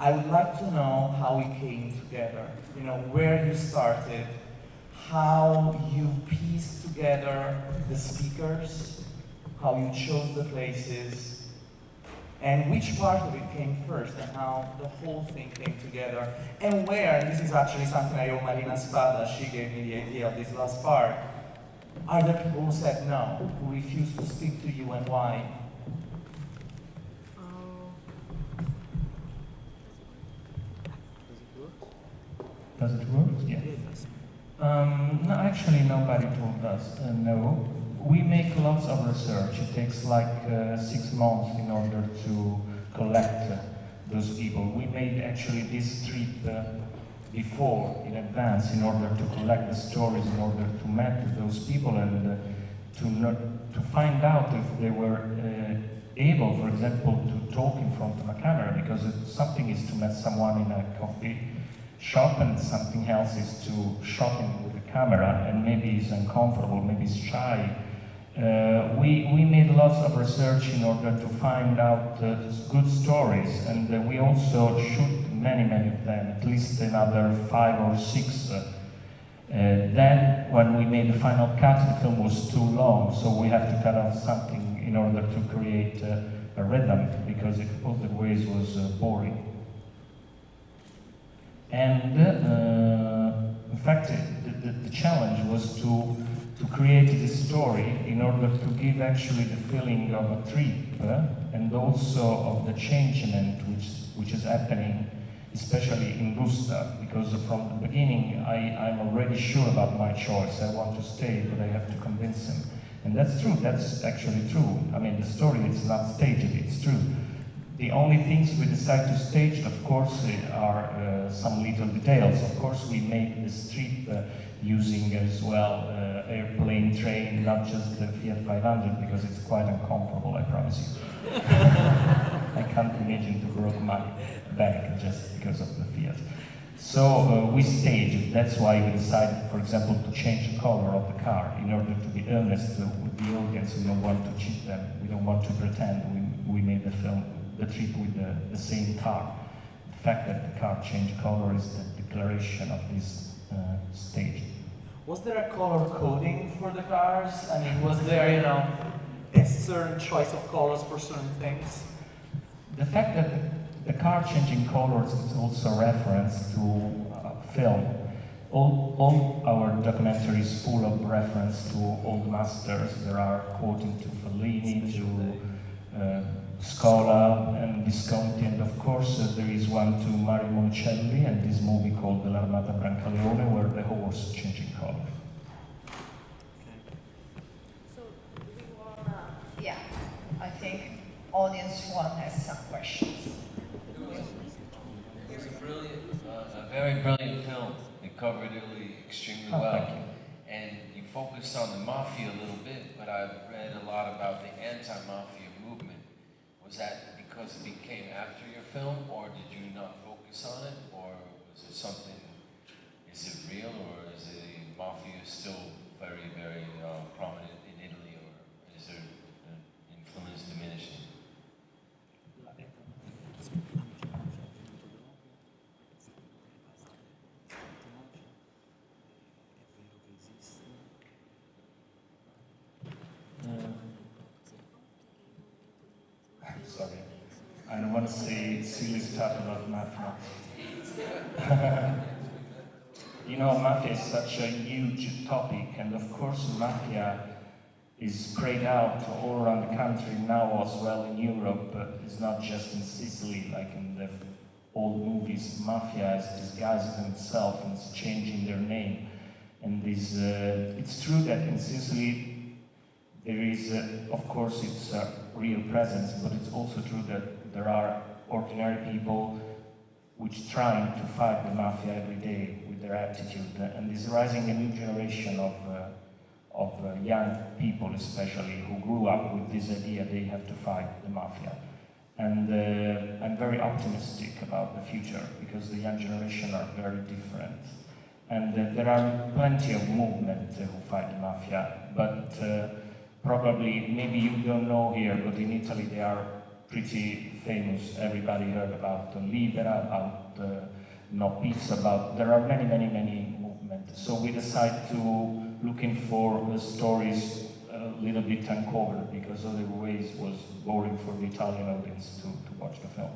I would like to know how we came together, you know, where you started, how you pieced together the speakers, how you chose the places, and which part of it came first, and how the whole thing came together, and where, and this is actually something I owe Marina Spada, she gave me the idea of this last part, are there people who said no, who refused to speak to you, and why? Does it work? Yeah. No, actually, nobody told us no. We make lots of research. It takes like 6 months in order to collect those people. We made actually this trip before, in advance, in order to collect the stories, in order to meet those people and to find out if they were able, for example, to talk in front of a camera, because something is to meet someone in a coffee shop and something else is to shot him with a camera, and maybe he's uncomfortable, maybe he's shy. We made lots of research in order to find out good stories, and we also shoot many of them, at least another 5 or 6. Then, when we made the final cut, the film was too long, so we have to cut off something in order to create a rhythm, because it otherwise was boring. And in fact, the challenge was to create this story in order to give actually the feeling of a trip and also of the changement which is happening, especially in Gustav, because from the beginning I'm already sure about my choice. I want to stay, but I have to convince him. And that's true, that's actually true. I mean, the story is not staged, it's true. The only things we decide to stage, of course, are some little details. Of course, we made this trip using as well airplane, train, not just the Fiat 500, because it's quite uncomfortable, I promise you. I can't imagine to broke my back just because of the Fiat. So we staged. That's why we decided, for example, to change the color of the car in order to be honest with the audience. We don't want to cheat them. We don't want to pretend we made the film, the trip with the same car. The fact that the car changed color is the declaration of this stage. Was there a color coding for the cars? I mean, was there, you know, a certain choice of colors for certain things? The fact that the car changing colors is also a reference to film. All our documentary is full of reference to old masters. There are quoting to Fellini, to Scola and Visconti, and of course there is one to Mario Monicelli and this movie called L'Armata Brancaleone, where the horse is changing color. So do we wanna, yeah, I think audience one has some questions. It was a very brilliant film. It covered Italy extremely well. And you focused on the mafia a little bit, but I've read a lot about the anti-mafia movement. Was that because it became after your film, or did you not focus on it, or was it something, is it real, or is the mafia still very prominent in Italy, or is their influence diminishing? Sorry, I don't want to say silly stuff about mafia. You know, mafia is such a huge topic, and of course mafia is spread out all around the country now as well in Europe. It's not just in Sicily, like in the old movies. Mafia has disguised themselves and is changing their name. And this, it's true that in Sicily there is, of course, it's a real presence, but it's also true that there are ordinary people which trying to fight the mafia every day with their attitude, and is rising a new generation of young people, especially, who grew up with this idea they have to fight the mafia. And I'm very optimistic about the future, because the young generation are very different. And there are plenty of movements who fight the mafia, but probably, maybe you don't know here, but in Italy they are pretty famous. Everybody heard about Libera, about No Pizza, about, there are many, many, many movements. So we decided to looking for stories a little bit uncovered, because otherwise it was boring for the Italian audience to watch the film.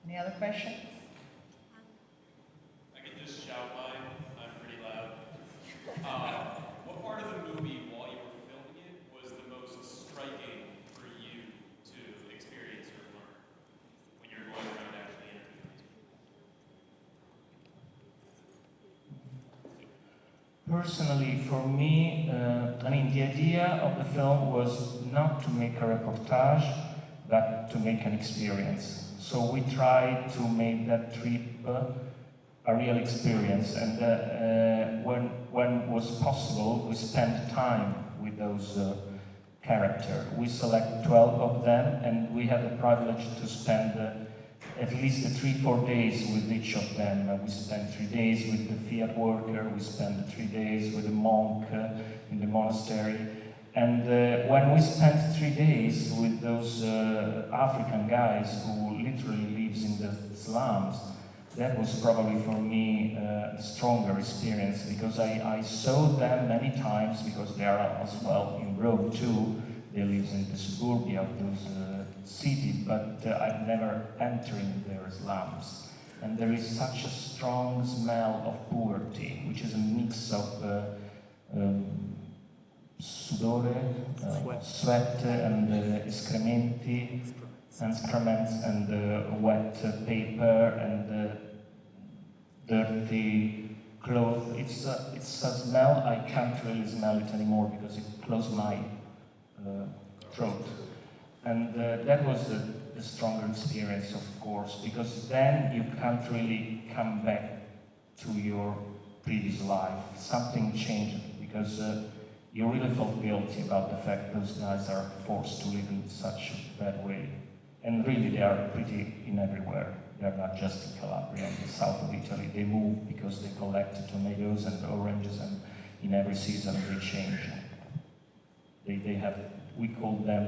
Any other questions? I can just shout mine. I'm pretty loud. What part of the movie, while you were filming it, was the most striking for you to experience or learn when you're going around actually interviewing these people? Personally, for me, I mean, the idea of the film was not to make a reportage, but to make an experience. So we tried to make that trip a real experience, and when was possible, we spent time with those characters. We select 12 of them, and we had the privilege to spend at least 3-4 days with each of them. We spent 3 days with the Fiat worker, we spent 3 days with the monk in the monastery. And when we spent 3 days with those African guys who literally lives in the slums, that was probably for me a stronger experience, because I saw them many times, because they are as well in Rome too. They live in the suburbia of those cities, but I've never entered their slums. And there is such a strong smell of poverty, which is a mix of sudore, sweat and excrementi, and excrements, and wet paper, and dirty clothes. It's a smell, I can't really smell it anymore because it closed my throat. And that was a stronger experience, of course, because then you can't really come back to your previous life. Something changed, because you really felt guilty about the fact those guys are forced to live in such a bad way. And really, they are pretty in everywhere. They're not just in Calabria, in the south of Italy. They move because they collect tomatoes and oranges, and in every season they change. They have, we call them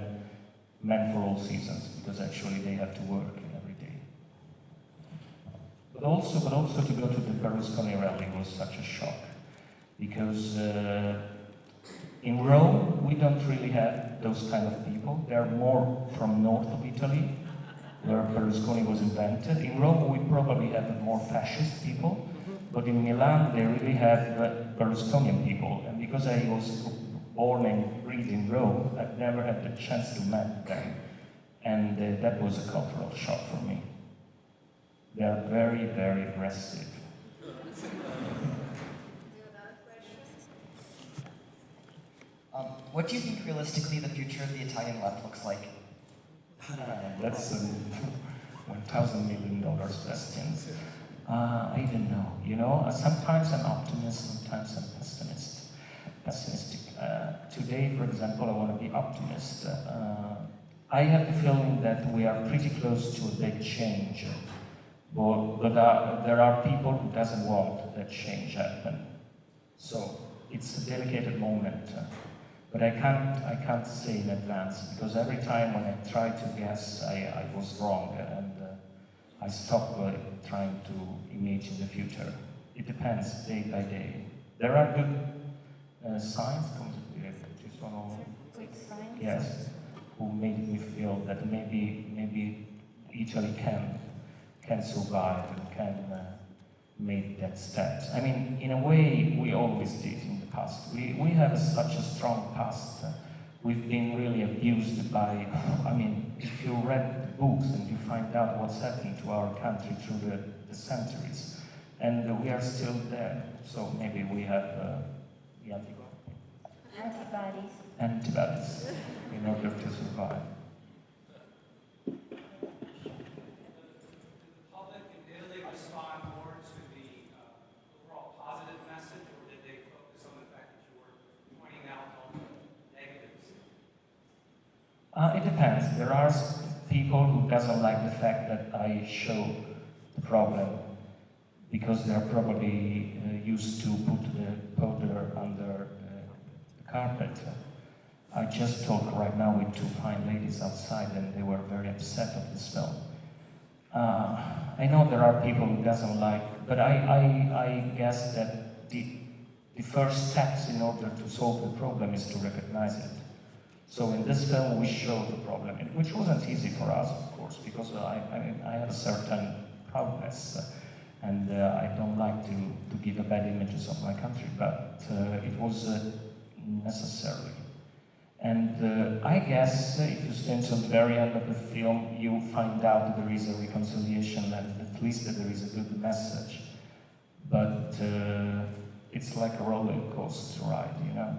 men for all seasons, because actually they have to work every day. But also to go to the Berlusconi rally was such a shock, because in Rome, we don't really have those kind of people. They are more from north of Italy, where Berlusconi was invented. In Rome, we probably have more fascist people, but in Milan, they really have Berlusconian people. And because I was born and bred in Rome, I've never had the chance to meet them. And that was a cultural shock for me. They are very, very aggressive. What do you think realistically the future of the Italian left looks like? That's a $1,000 million question. I don't know. You know, sometimes I'm optimist, sometimes I'm pessimistic. Today, for example, I want to be optimist. I have the feeling that we are pretty close to a big change, but there are people who doesn't want that change happen. So it's a delicate moment. But I can't say in advance, because every time when I try to guess, I was wrong, and I stopped trying to imagine the future. It depends day by day. There are good signs, yes, who made me feel that maybe Italy can survive and can make that step. I mean, in a way, we always did in the past. We have such a strong past. We've been really abused by, I mean, if you read the books and you find out what's happened to our country through the centuries, and we are still there. So maybe we have the antibodies in order to survive. It depends. There are people who doesn't like the fact that I show the problem, because they're probably used to put the powder under the carpet. I just talked right now with two fine ladies outside, and they were very upset of this film. I know there are people who doesn't like, but I guess that the first steps in order to solve the problem is to recognize it. So in this film we show the problem, which wasn't easy for us, of course, because I have a certain proudness, and I don't like to give a bad images of my country, but it was necessary. And I guess if you stay until the very end of the film, you find out that there is a reconciliation and at least that there is a good message. But it's like a roller coaster ride, you know.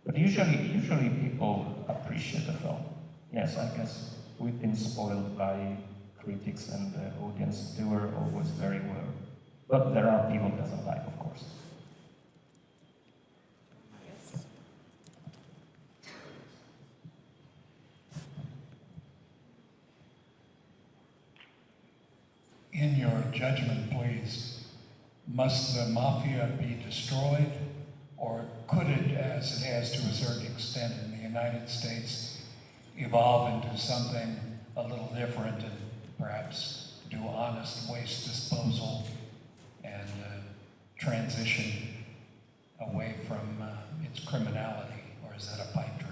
But usually people appreciate the film. Yes, I guess we've been spoiled by critics and the audience. They were always very well. But there are people who doesn't like, of course. In your judgment, please, must the mafia be destroyed, or could it, as it has to a certain extent in the United States, evolve into something a little different and perhaps do honest waste disposal and transition away from its criminality, or is that a pipe dream?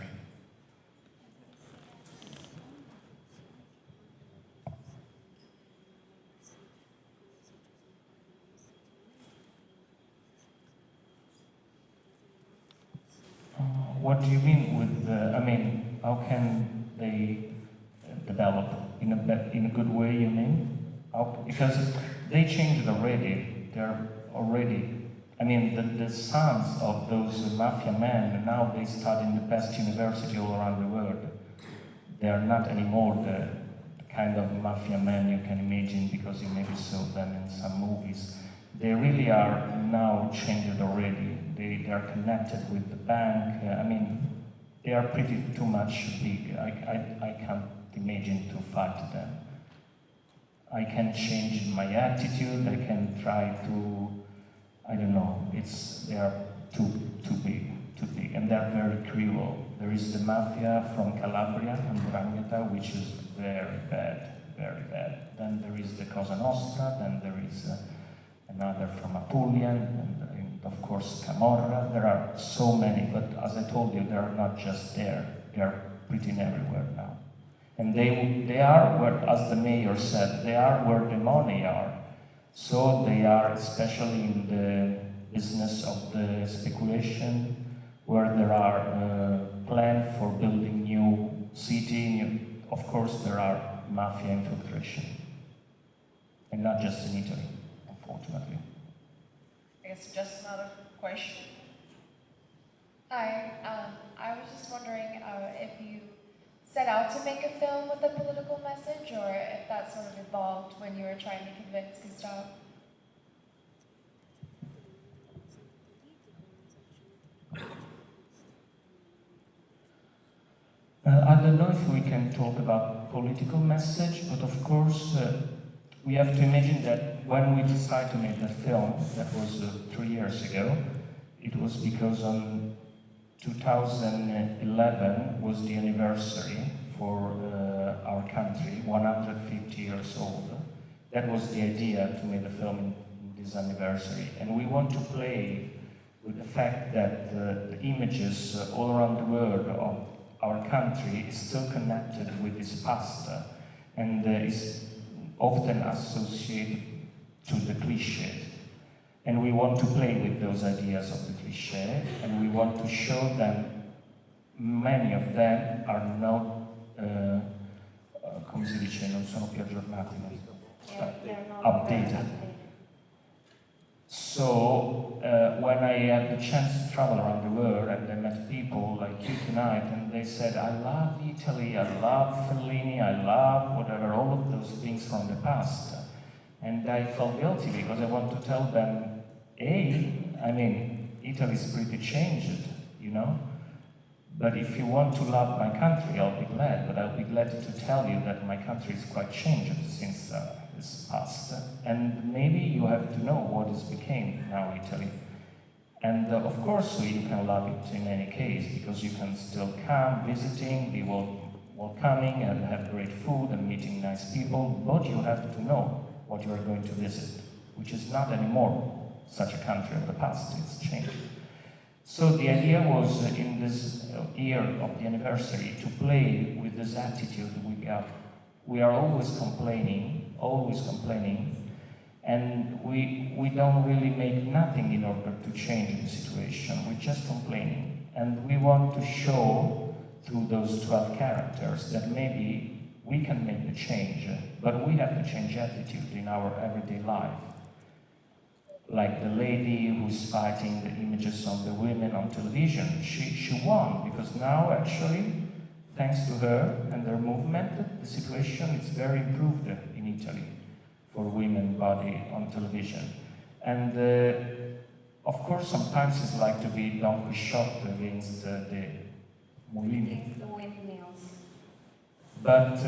What do you mean with the, I mean, how can they develop in a good way, you mean? Because they changed already, they're already, I mean, the sons of those mafia men, now they study in the best university all around the world. They are not anymore the kind of mafia men you can imagine because you maybe saw them in some movies. They really are now changed already. They are connected with the bank. I mean, they are pretty too much big. I can't imagine to fight them. I can change my attitude. I can try to, I don't know. They are too big, and they are very cruel. There is the mafia from Calabria and 'Ndrangheta, which is very bad, very bad. Then there is the Cosa Nostra. Then there is another from Apulia, and of course Camorra. There are so many, but as I told you, they are not just there. They are pretty everywhere now. And they are where, as the mayor said, they are where the money are. So they are especially in the business of the speculation, where there are plans for building new city. Of course, there are mafia infiltration, and not just in Italy, unfortunately. I guess just another question. Hi, I was just wondering if you set out to make a film with a political message, or if that sort of evolved when you were trying to convince Gustave. I don't know if we can talk about political message, but of course we have to imagine that when we decided to make that film, that was 3 years ago, it was because on 2011 was the anniversary for our country, 150 years old. That was the idea to make the film in this anniversary. And we want to play with the fact that the images all around the world of our country is still connected with this past and is often associated to the cliché. And we want to play with those ideas of the cliché, and we want to show them many of them are not, come si dice, non sono più aggiornati, updated. So when I had the chance to travel around the world and I met people like you tonight, and they said, I love Italy, I love Fellini, I love whatever, all of those things from the past. And I felt guilty because I want to tell them, hey, I mean, Italy is pretty changed, you know? But if you want to love my country, I'll be glad, but I'll be glad to tell you that my country is quite changed since this past. And maybe you have to know what has become now Italy. And of course, you can love it in any case, because you can still come visiting, be welcoming, and have great food and meeting nice people, but you have to know what you are going to visit, which is not anymore such a country of the past. It's changed. So the idea was, in this year of the anniversary, to play with this attitude we got. We are always complaining, and we don't really make nothing in order to change the situation. We're just complaining. And we want to show through those 12 characters that maybe we can make the change, but we have to change attitude in our everyday life. Like the lady who's fighting the images of the women on television, she won, because now actually, thanks to her and their movement, the situation is very improved in Italy for women body on television. And of course, sometimes it's like to be Don Quixote against the Mulini. The windmills. But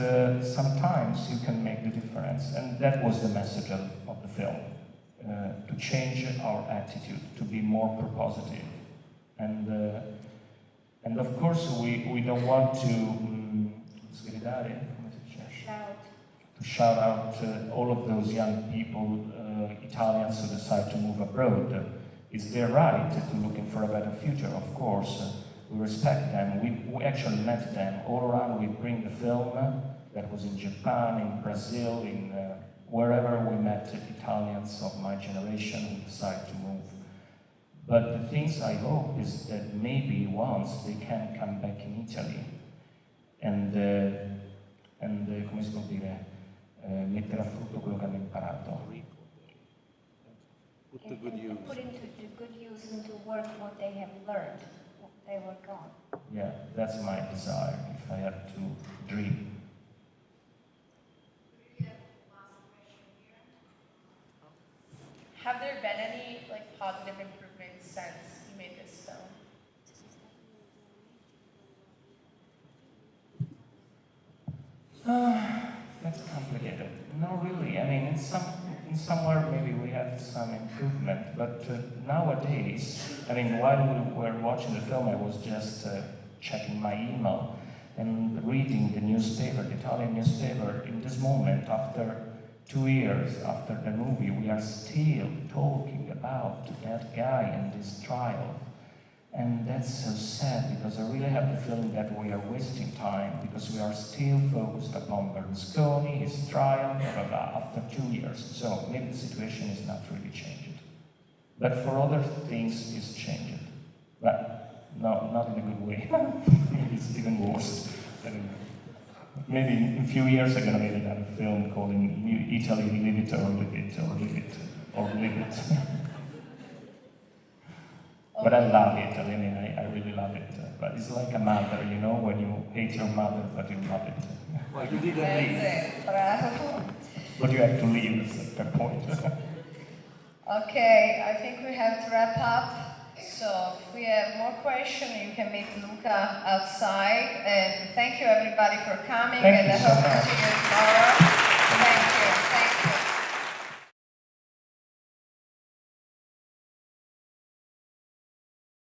sometimes you can make the difference, and that was the message of the film. To change our attitude, to be more propositive. And of course, we don't want to shout out all of those young people, Italians who decide to move abroad. It's their right to looking for a better future, of course. We respect them. We actually met them all around. We bring the film that was in Japan, in Brazil, in wherever we met Italians of my generation who decide to move. But the things I hope is that maybe once they can come back in Italy and come si può dire, mettere a frutto quello che hanno imparato. Put into good use into work what they have learned, what they work on. Yeah, that's my desire, if I have to dream. Have there been any positive improvements since you made this film? That's complicated. No, really. I mean, in somewhere maybe we have some improvement, but nowadays, I mean, while we were watching the film, I was just checking my email and reading the newspaper, the Italian newspaper. In this moment, after 2 years after the movie, we are still talking about that guy and this trial. And that's so sad, because I really have the feeling that we are wasting time, because we are still focused upon Berlusconi, his trial, blah, blah, blah, after 2 years. So maybe the situation is not really changed. But for other things, it's changed. But no, not in a good way. It's even worse. Maybe in a few years I'm gonna make another film called Italy, Live It or Live It, or Live It, or Live It. But I love Italy, I mean, I really love it. But it's like a mother, you know, when you hate your mother, but you love it. Well, you didn't leave. But you have to leave at a certain point. Okay, I think we have to wrap up. So if we have more questions, you can meet Luca outside. And thank you everybody for coming. Thank and you I so hope to much. see you tomorrow.